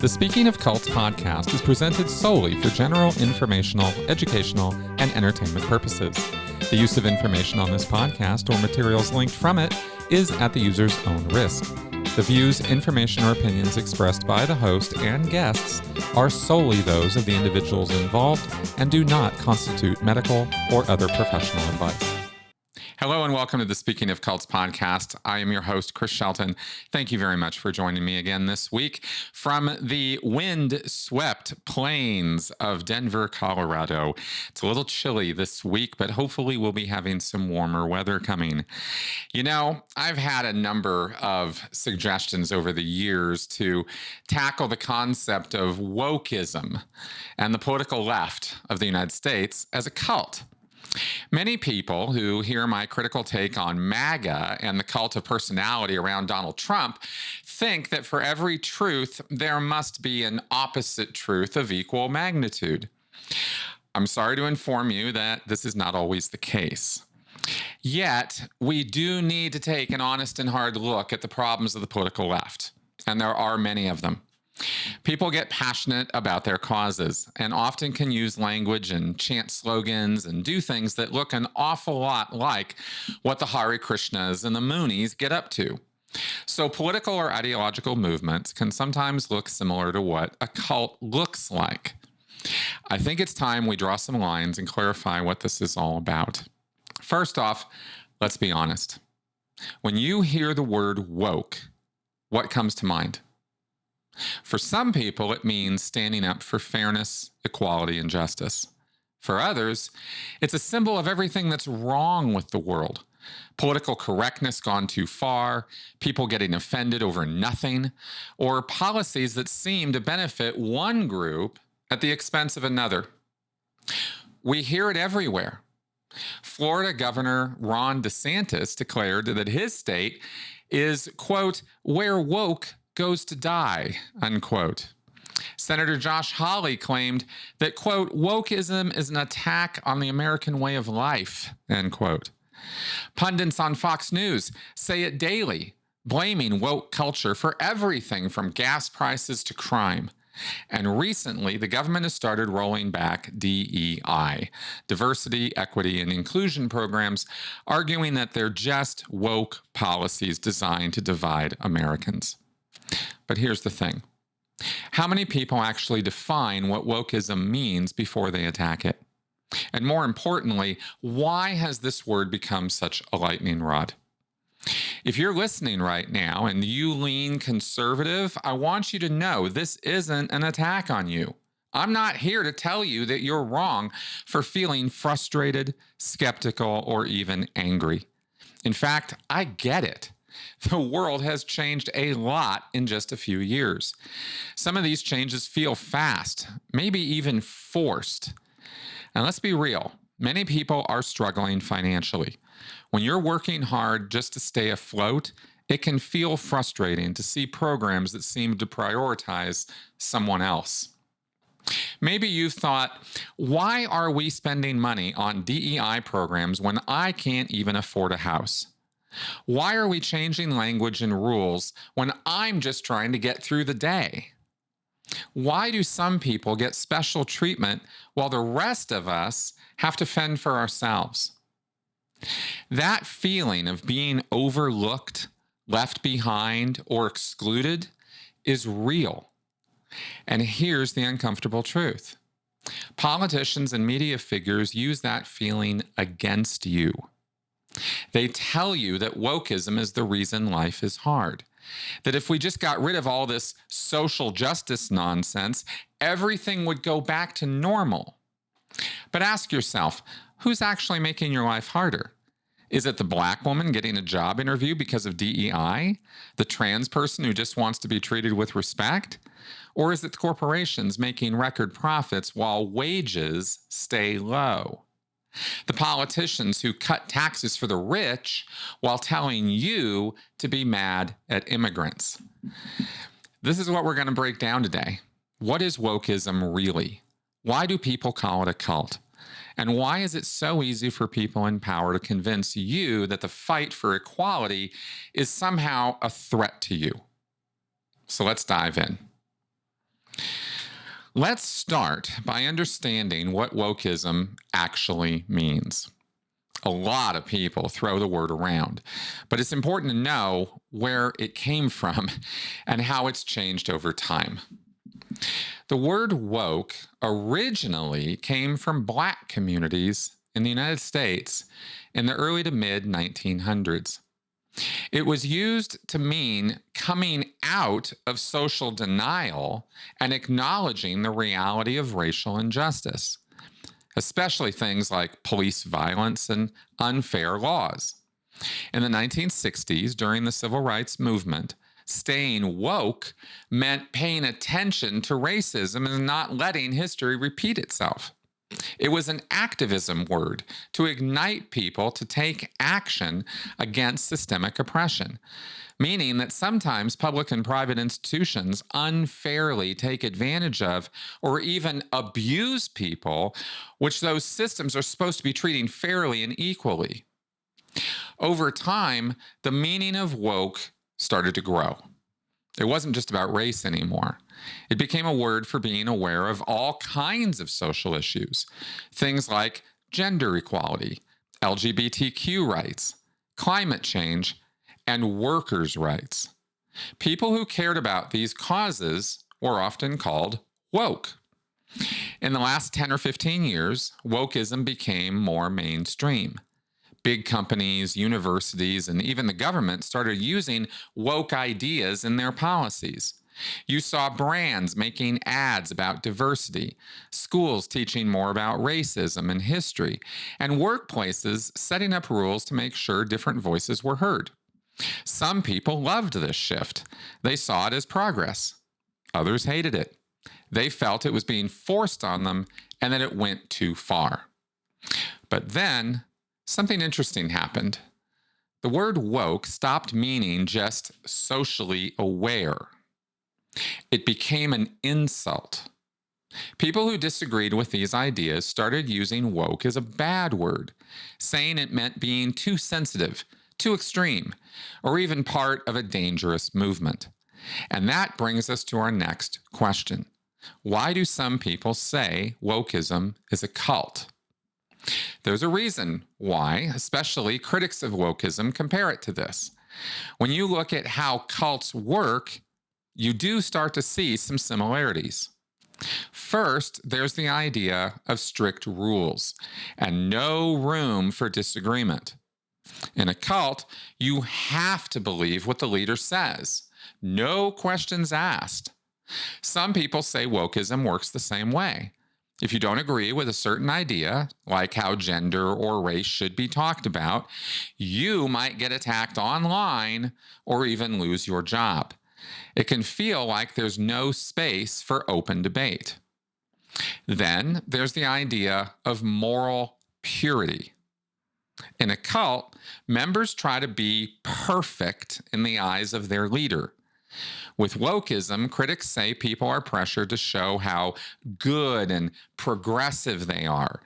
The Speaking of Cults podcast is presented solely for general informational, educational, and entertainment purposes. The use of information on this podcast or materials linked from it is at the user's own risk. The views, information, or opinions expressed by the host and guests are solely those of the individuals involved and do not constitute medical or other professional advice. Hello and welcome to the Speaking of Cults podcast. I am your host, Chris Shelton. Thank you very much for joining me again this week from the wind-swept plains of Denver, Colorado. It's a little chilly this week, but hopefully we'll be having some warmer weather coming. You know, I've had a number of suggestions over the years to tackle the concept of wokeism and the political left of the United States as a cult. Many people who hear my critical take on MAGA and the cult of personality around Donald Trump think that for every truth, there must be an opposite truth of equal magnitude. I'm sorry to inform you that this is not always the case. Yet, we do need to take an honest and hard look at the problems of the political left, and there are many of them. People get passionate about their causes and often can use language and chant slogans and do things that look an awful lot like what the Hare Krishnas and the Moonies get up to. So political or ideological movements can sometimes look similar to what a cult looks like. I think it's time we draw some lines and clarify what this is all about. First off, let's be honest. When you hear the word woke, what comes to mind? For some people, it means standing up for fairness, equality, and justice. For others, it's a symbol of everything that's wrong with the world. Political correctness gone too far, people getting offended over nothing, or policies that seem to benefit one group at the expense of another. We hear it everywhere. Florida Governor Ron DeSantis declared that his state is, quote, where woke goes to die, unquote. Senator Josh Hawley claimed that, quote, wokeism is an attack on the American way of life, end quote. Pundits on Fox News say it daily, blaming woke culture for everything from gas prices to crime. And recently, the government has started rolling back DEI, diversity, equity, and inclusion programs, arguing that they're just woke policies designed to divide Americans. But here's the thing. How many people actually define what wokeism means before they attack it? And more importantly, why has this word become such a lightning rod? If you're listening right now and you lean conservative, I want you to know this isn't an attack on you. I'm not here to tell you that you're wrong for feeling frustrated, skeptical, or even angry. In fact, I get it. The world has changed a lot in just a few years. Some of these changes feel fast, maybe even forced. And let's be real, many people are struggling financially. When you're working hard just to stay afloat, it can feel frustrating to see programs that seem to prioritize someone else. Maybe you've thought, why are we spending money on DEI programs when I can't even afford a house? Why are we changing language and rules when I'm just trying to get through the day? Why do some people get special treatment while the rest of us have to fend for ourselves? That feeling of being overlooked, left behind, or excluded is real. And here's the uncomfortable truth. Politicians and media figures use that feeling against you. They tell you that wokeism is the reason life is hard. That if we just got rid of all this social justice nonsense, everything would go back to normal. But ask yourself, who's actually making your life harder? Is it the black woman getting a job interview because of DEI? The trans person who just wants to be treated with respect? Or is it the corporations making record profits while wages stay low? The politicians who cut taxes for the rich while telling you to be mad at immigrants. This is what we're going to break down today. What is wokeism really? Why do people call it a cult? And why is it so easy for people in power to convince you that the fight for equality is somehow a threat to you? So let's dive in. Let's start by understanding what wokeism actually means. A lot of people throw the word around, but it's important to know where it came from and how it's changed over time. The word woke originally came from Black communities in the United States in the early to mid 1900s. It was used to mean coming out of social denial and acknowledging the reality of racial injustice, especially things like police violence and unfair laws. In the 1960s, during the Civil Rights Movement, staying woke meant paying attention to racism and not letting history repeat itself. It was an activism word to ignite people to take action against systemic oppression, meaning that sometimes public and private institutions unfairly take advantage of or even abuse people, which those systems are supposed to be treating fairly and equally. Over time, the meaning of woke started to grow. It wasn't just about race anymore. It became a word for being aware of all kinds of social issues, things like gender equality, LGBTQ rights, climate change, and workers' rights. People who cared about these causes were often called woke. In the last 10 or 15 years, wokeism became more mainstream. Big companies, universities, and even the government started using woke ideas in their policies. You saw brands making ads about diversity, schools teaching more about racism and history, and workplaces setting up rules to make sure different voices were heard. Some people loved this shift. They saw it as progress. Others hated it. They felt it was being forced on them and that it went too far. But then, something interesting happened. The word woke stopped meaning just socially aware. It became an insult. People who disagreed with these ideas started using woke as a bad word, saying it meant being too sensitive, too extreme, or even part of a dangerous movement. And that brings us to our next question. Why do some people say wokeism is a cult? There's a reason why, especially critics of wokeism compare it to this. When you look at how cults work, you do start to see some similarities. First, there's the idea of strict rules and no room for disagreement. In a cult, you have to believe what the leader says. No questions asked. Some people say wokeism works the same way. If you don't agree with a certain idea, like how gender or race should be talked about, you might get attacked online or even lose your job. It can feel like there's no space for open debate. Then there's the idea of moral purity. In a cult, members try to be perfect in the eyes of their leader. With wokeism, critics say people are pressured to show how good and progressive they are.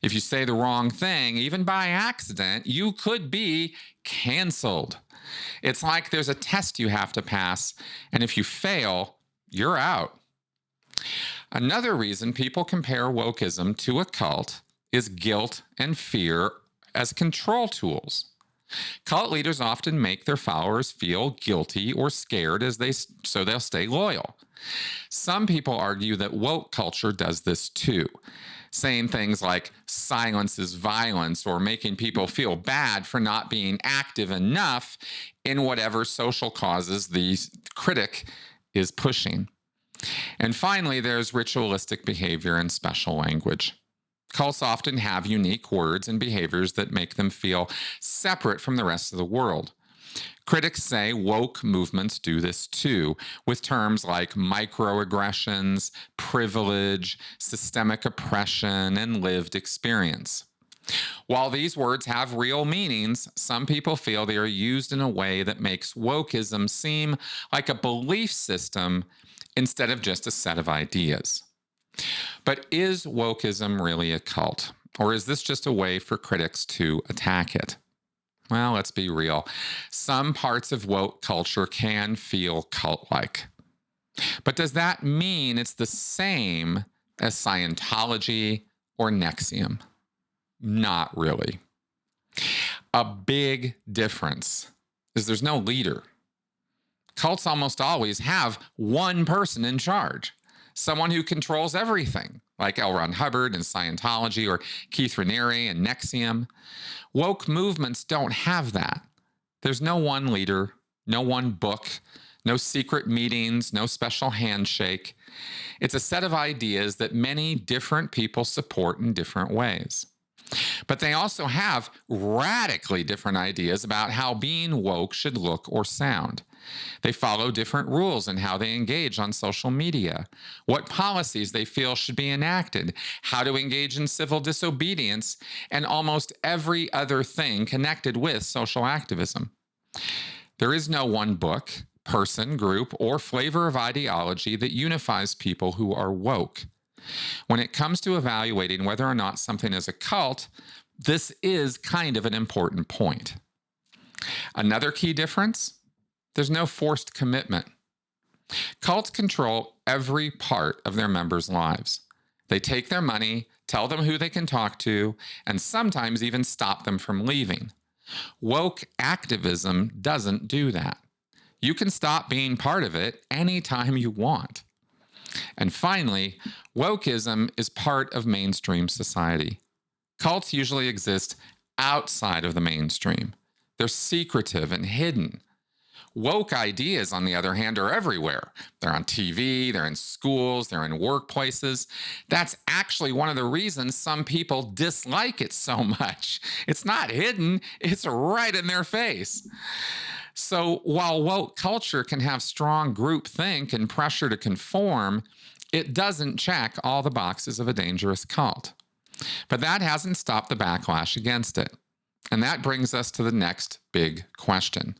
If you say the wrong thing, even by accident, you could be canceled. It's like there's a test you have to pass, and if you fail, you're out. Another reason people compare wokeism to a cult is guilt and fear as control tools. Cult leaders often make their followers feel guilty or scared so they'll stay loyal. Some people argue that woke culture does this too, saying things like silence is violence or making people feel bad for not being active enough in whatever social causes the critic is pushing. And finally, there's ritualistic behavior and special language. Cults often have unique words and behaviors that make them feel separate from the rest of the world. Critics say woke movements do this too, with terms like microaggressions, privilege, systemic oppression, and lived experience. While these words have real meanings, some people feel they are used in a way that makes wokeism seem like a belief system instead of just a set of ideas. But is wokeism really a cult? Or is this just a way for critics to attack it? Well, let's be real. Some parts of woke culture can feel cult-like. But does that mean it's the same as Scientology or NXIVM? Not really. A big difference is there's no leader. Cults almost always have one person in charge, someone who controls everything, like L. Ron Hubbard and Scientology or Keith Raniere and NXIVM. Woke movements don't have that. There's no one leader, no one book, no secret meetings, no special handshake. It's a set of ideas that many different people support in different ways. But they also have radically different ideas about how being woke should look or sound. They follow different rules in how they engage on social media, what policies they feel should be enacted, how to engage in civil disobedience, and almost every other thing connected with social activism. There is no one book, person, group, or flavor of ideology that unifies people who are woke. When it comes to evaluating whether or not something is a cult, this is kind of an important point. Another key difference: there's no forced commitment. Cults control every part of their members' lives. They take their money, tell them who they can talk to, and sometimes even stop them from leaving. Woke activism doesn't do that. You can stop being part of it anytime you want. And finally, wokeism is part of mainstream society. Cults usually exist outside of the mainstream. They're secretive and hidden. Woke ideas, on the other hand, are everywhere. They're on TV, they're in schools, they're in workplaces. That's actually one of the reasons some people dislike it so much. It's not hidden, it's right in their face. So while woke culture can have strong groupthink and pressure to conform, it doesn't check all the boxes of a dangerous cult. But that hasn't stopped the backlash against it. And that brings us to the next big question.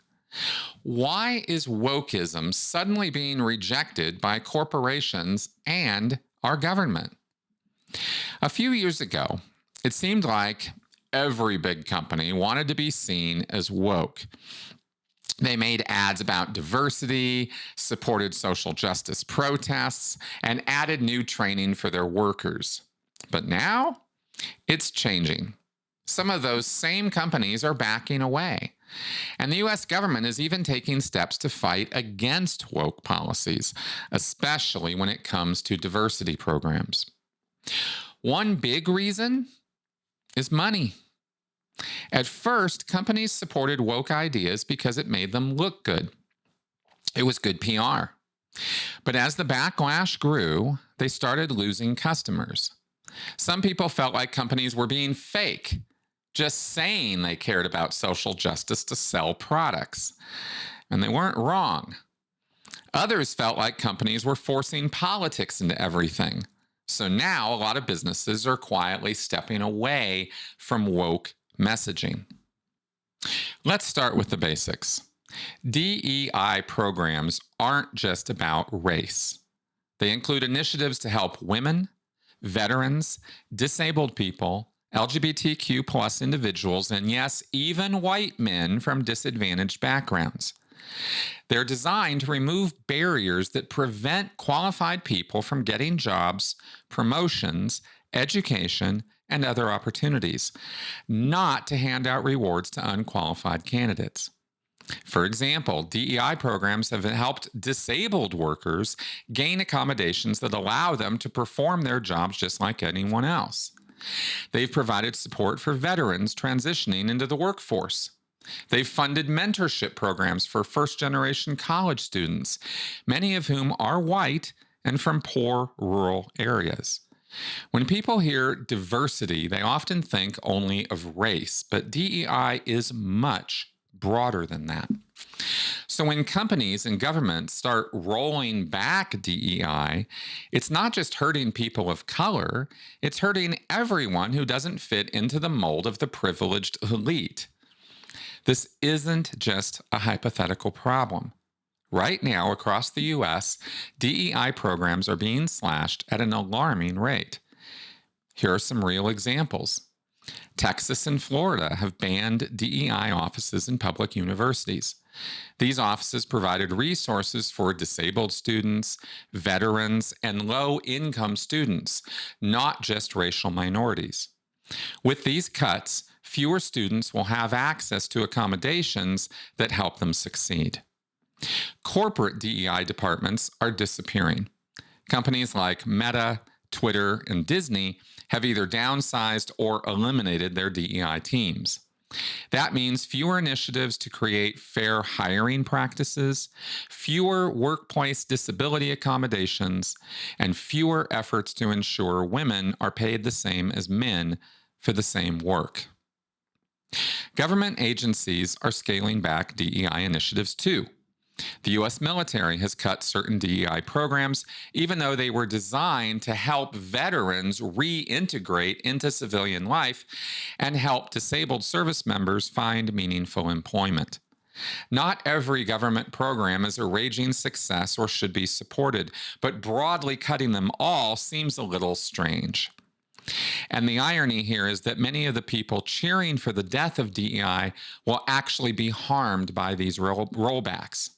Why is wokeism suddenly being rejected by corporations and our government? A few years ago, it seemed like every big company wanted to be seen as woke. They made ads about diversity, supported social justice protests, and added new training for their workers. But now, it's changing. Some of those same companies are backing away. And the U.S. government is even taking steps to fight against woke policies, especially when it comes to diversity programs. One big reason is money. At first, companies supported woke ideas because it made them look good. It was good PR. But as the backlash grew, they started losing customers. Some people felt like companies were being fake, just saying they cared about social justice to sell products. And they weren't wrong. Others felt like companies were forcing politics into everything. So now a lot of businesses are quietly stepping away from woke messaging. Let's start with the basics. DEI programs aren't just about race. They include initiatives to help women, veterans, disabled people, LGBTQ plus individuals, and yes, even white men from disadvantaged backgrounds. They're designed to remove barriers that prevent qualified people from getting jobs, promotions, education, and other opportunities, not to hand out rewards to unqualified candidates. For example, DEI programs have helped disabled workers gain accommodations that allow them to perform their jobs just like anyone else. They've provided support for veterans transitioning into the workforce. They've funded mentorship programs for first-generation college students, many of whom are white and from poor rural areas. When people hear diversity, they often think only of race, but DEI is much broader than that. So when companies and governments start rolling back DEI, it's not just hurting people of color, it's hurting everyone who doesn't fit into the mold of the privileged elite. This isn't just a hypothetical problem. Right now, across the U.S., DEI programs are being slashed at an alarming rate. Here are some real examples. Texas and Florida have banned DEI offices in public universities. These offices provided resources for disabled students, veterans, and low-income students, not just racial minorities. With these cuts, fewer students will have access to accommodations that help them succeed. Corporate DEI departments are disappearing. Companies like Meta, Twitter, and Disney have either downsized or eliminated their DEI teams. That means fewer initiatives to create fair hiring practices, fewer workplace disability accommodations, and fewer efforts to ensure women are paid the same as men for the same work. Government agencies are scaling back DEI initiatives too. The U.S. military has cut certain DEI programs, even though they were designed to help veterans reintegrate into civilian life and help disabled service members find meaningful employment. Not every government program is a raging success or should be supported, but broadly cutting them all seems a little strange. And the irony here is that many of the people cheering for the death of DEI will actually be harmed by these rollbacks.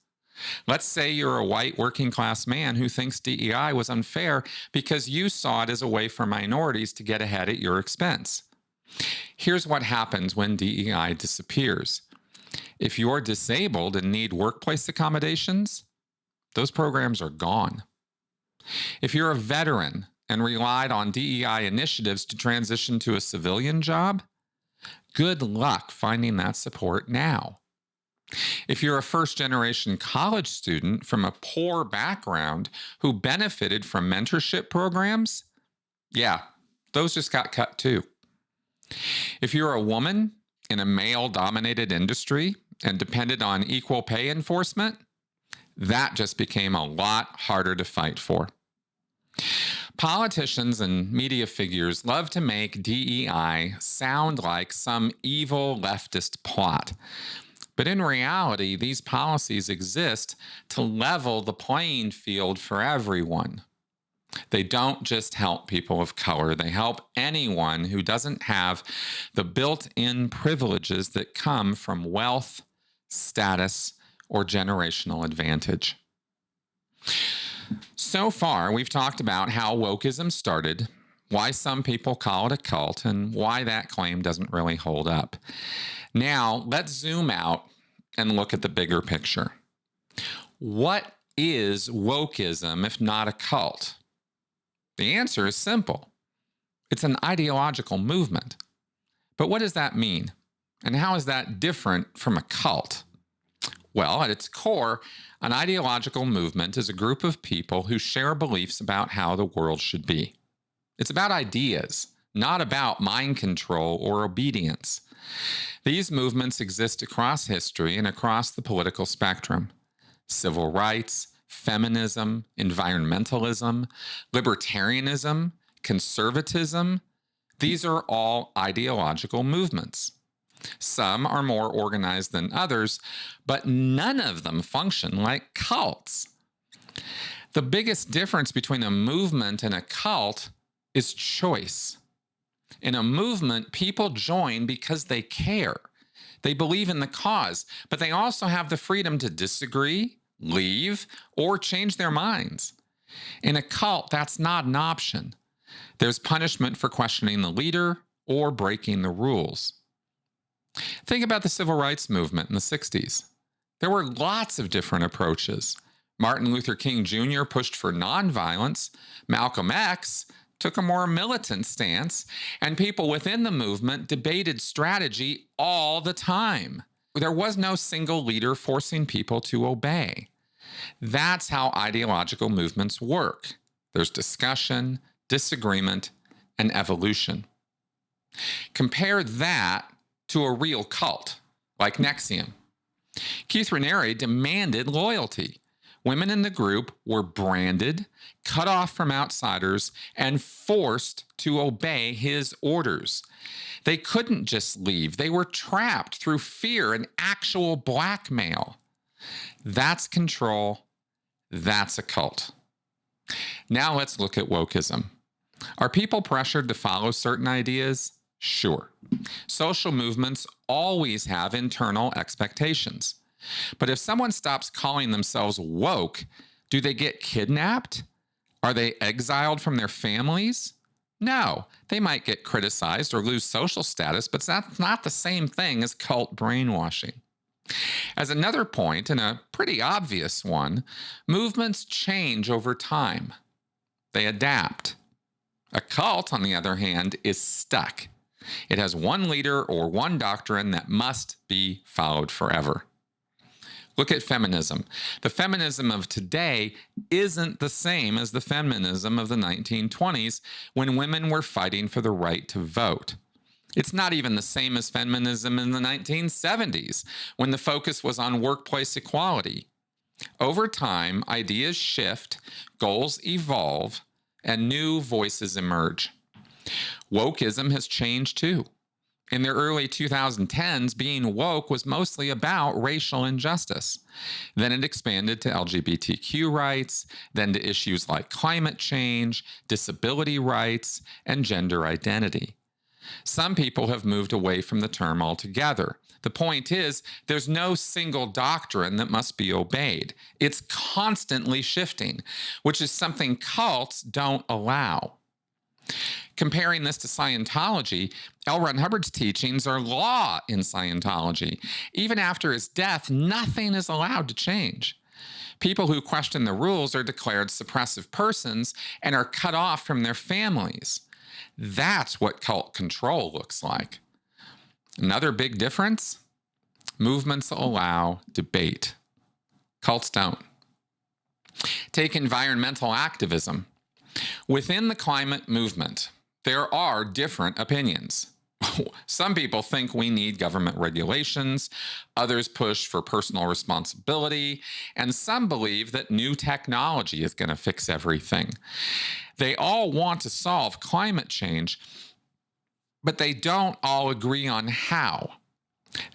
Let's say you're a white working class man who thinks DEI was unfair because you saw it as a way for minorities to get ahead at your expense. Here's what happens when DEI disappears. If you're disabled and need workplace accommodations, those programs are gone. If you're a veteran and relied on DEI initiatives to transition to a civilian job, good luck finding that support now. If you're a first-generation college student from a poor background who benefited from mentorship programs, yeah, those just got cut too. If you're a woman in a male-dominated industry and depended on equal pay enforcement, that just became a lot harder to fight for. Politicians and media figures love to make DEI sound like some evil leftist plot. But in reality, these policies exist to level the playing field for everyone. They don't just help people of color, they help anyone who doesn't have the built-in privileges that come from wealth, status, or generational advantage. So far, we've talked about how wokeism started, why some people call it a cult, and why that claim doesn't really hold up. Now, let's zoom out and look at the bigger picture. What is wokeism if not a cult? The answer is simple. It's an ideological movement. But what does that mean? And how is that different from a cult? Well, at its core, an ideological movement is a group of people who share beliefs about how the world should be. It's about ideas, not about mind control or obedience. These movements exist across history and across the political spectrum. Civil rights, feminism, environmentalism, libertarianism, conservatism, these are all ideological movements. Some are more organized than others, but none of them function like cults. The biggest difference between a movement and a cult is choice. In a movement, people join because they care. They believe in the cause, but they also have the freedom to disagree, leave, or change their minds. In a cult, that's not an option. There's punishment for questioning the leader or breaking the rules. Think about the civil rights movement in the 60s. There were lots of different approaches. Martin Luther King Jr. pushed for nonviolence. Malcolm X took a more militant stance, and people within the movement debated strategy all the time. There was no single leader forcing people to obey. That's how ideological movements work. There's discussion, disagreement, and evolution. Compare that to a real cult, like NXIVM. Keith Raniere demanded loyalty. Women in the group were branded, cut off from outsiders, and forced to obey his orders. They couldn't just leave. They were trapped through fear and actual blackmail. That's control. That's a cult. Now let's look at wokeism. Are people pressured to follow certain ideas? Sure. Social movements always have internal expectations. But if someone stops calling themselves woke, do they get kidnapped? Are they exiled from their families? No, they might get criticized or lose social status, but that's not the same thing as cult brainwashing. As another point, and a pretty obvious one, movements change over time. They adapt. A cult, on the other hand, is stuck. It has one leader or one doctrine that must be followed forever. Look at feminism. The feminism of today isn't the same as the feminism of the 1920s when women were fighting for the right to vote. It's not even the same as feminism in the 1970s when the focus was on workplace equality. Over time, ideas shift, goals evolve, and new voices emerge. Wokeism has changed too. In the early 2010s, being woke was mostly about racial injustice. Then it expanded to LGBTQ rights, then to issues like climate change, disability rights, and gender identity. Some people have moved away from the term altogether. The point is, there's no single doctrine that must be obeyed. It's constantly shifting, which is something cults don't allow. Comparing this to Scientology, L. Ron Hubbard's teachings are law in Scientology. Even after his death, nothing is allowed to change. People who question the rules are declared suppressive persons and are cut off from their families. That's what cult control looks like. Another big difference? Movements allow debate. Cults don't. Take environmental activism. Within the climate movement, there are different opinions. Some people think we need government regulations, others push for personal responsibility, and some believe that new technology is going to fix everything. They all want to solve climate change, but they don't all agree on how.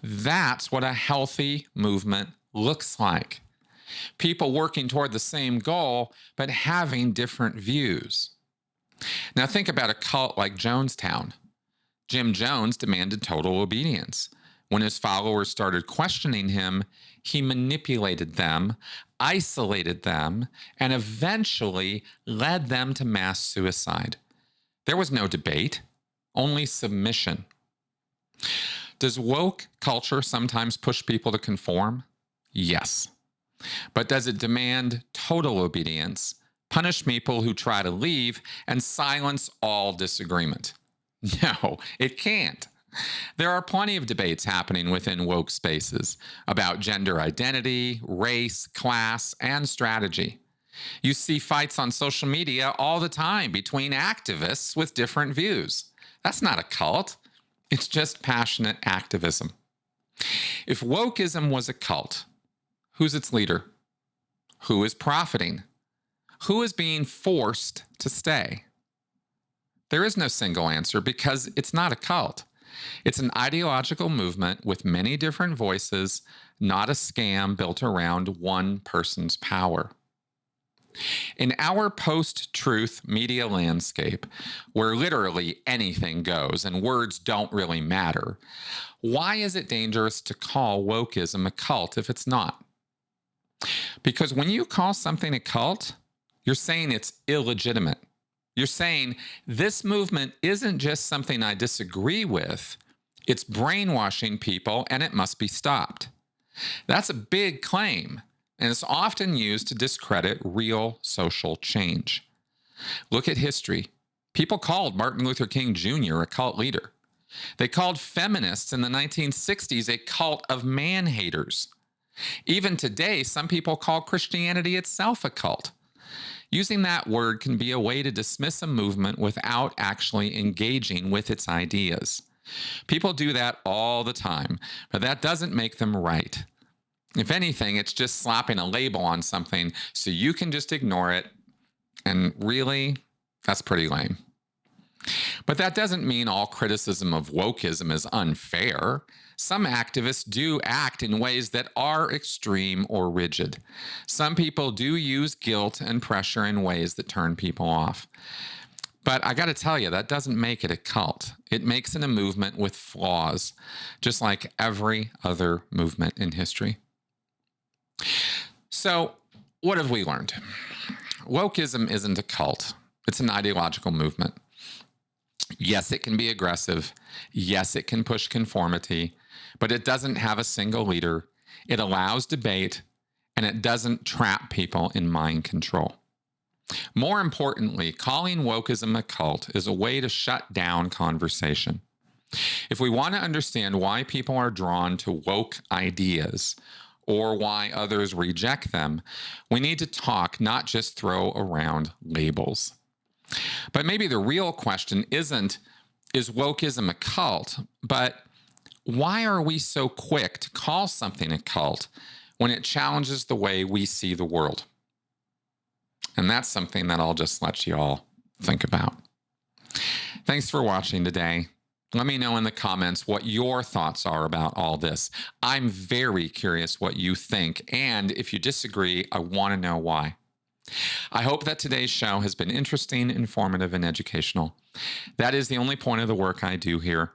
That's what a healthy movement looks like. People working toward the same goal, but having different views. Now think about a cult like Jonestown. Jim Jones demanded total obedience. When his followers started questioning him, he manipulated them, isolated them, and eventually led them to mass suicide. There was no debate, only submission. Does woke culture sometimes push people to conform? Yes. But does it demand total obedience, punish people who try to leave, and silence all disagreement? No, it can't. There are plenty of debates happening within woke spaces about gender identity, race, class, and strategy. You see fights on social media all the time between activists with different views. That's not a cult. It's just passionate activism. If wokeism was a cult, who's its leader? Who is profiting? Who is being forced to stay? There is no single answer because it's not a cult. It's an ideological movement with many different voices, not a scam built around one person's power. In our post-truth media landscape, where literally anything goes and words don't really matter, why is it dangerous to call wokeism a cult if it's not? Because when you call something a cult, you're saying it's illegitimate. You're saying this movement isn't just something I disagree with, it's brainwashing people and it must be stopped. That's a big claim, and it's often used to discredit real social change. Look at history. People called Martin Luther King Jr. a cult leader. They called feminists in the 1960s a cult of man-haters. Even today, some people call Christianity itself a cult. Using that word can be a way to dismiss a movement without actually engaging with its ideas. People do that all the time, but that doesn't make them right. If anything, it's just slapping a label on something so you can just ignore it, and really, that's pretty lame. But that doesn't mean all criticism of wokeism is unfair. Some activists do act in ways that are extreme or rigid. Some people do use guilt and pressure in ways that turn people off. But I got to tell you, that doesn't make it a cult. It makes it a movement with flaws, just like every other movement in history. So, what have we learned? Wokeism isn't a cult. It's an ideological movement. Yes, it can be aggressive. Yes, it can push conformity, but it doesn't have a single leader. It allows debate, and it doesn't trap people in mind control. More importantly, calling wokeism a cult is a way to shut down conversation. If we want to understand why people are drawn to woke ideas or why others reject them, we need to talk, not just throw around labels. But maybe the real question isn't, is wokeism a cult? But why are we so quick to call something a cult when it challenges the way we see the world? And that's something that I'll just let you all think about. Thanks for watching today. Let me know in the comments what your thoughts are about all this. I'm very curious what you think, and if you disagree, I want to know why. I hope that today's show has been interesting, informative, and educational. That is the only point of the work I do here.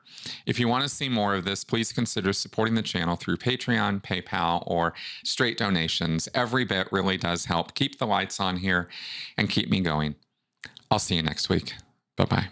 If you want to see more of this, please consider supporting the channel through Patreon, PayPal, or straight donations. Every bit really does help keep the lights on here and keep me going. I'll see you next week. Bye-bye.